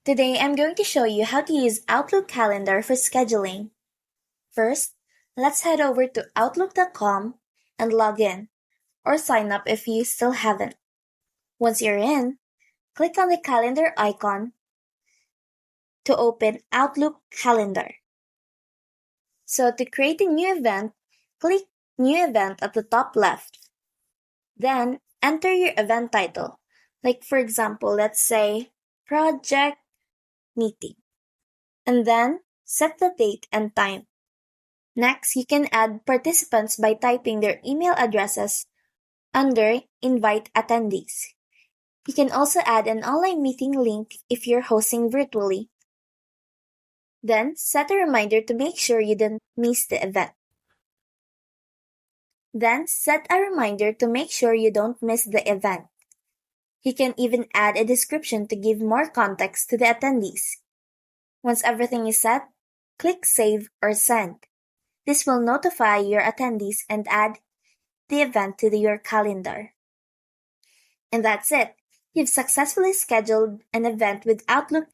Today I'm going to show you how to use Outlook Calendar for scheduling. First, let's head over to outlook.com and log in, or sign up if you still haven't. Once you're in, click on the calendar icon to open Outlook Calendar. So to create a new event, click New Event at the top left. Then enter your event title. Like for example, let's say Project Meeting. And then set the date and time. Next, you can add participants by typing their email addresses under Invite Attendees. You can also add an online meeting link if you're hosting virtually. Then, set a reminder to make sure you didn't miss the event. You can even add a description to give more context to the attendees. Once everything is set, click Save or Send. This will notify your attendees and add the event to your calendar. And that's it. You've successfully scheduled an event with Outlook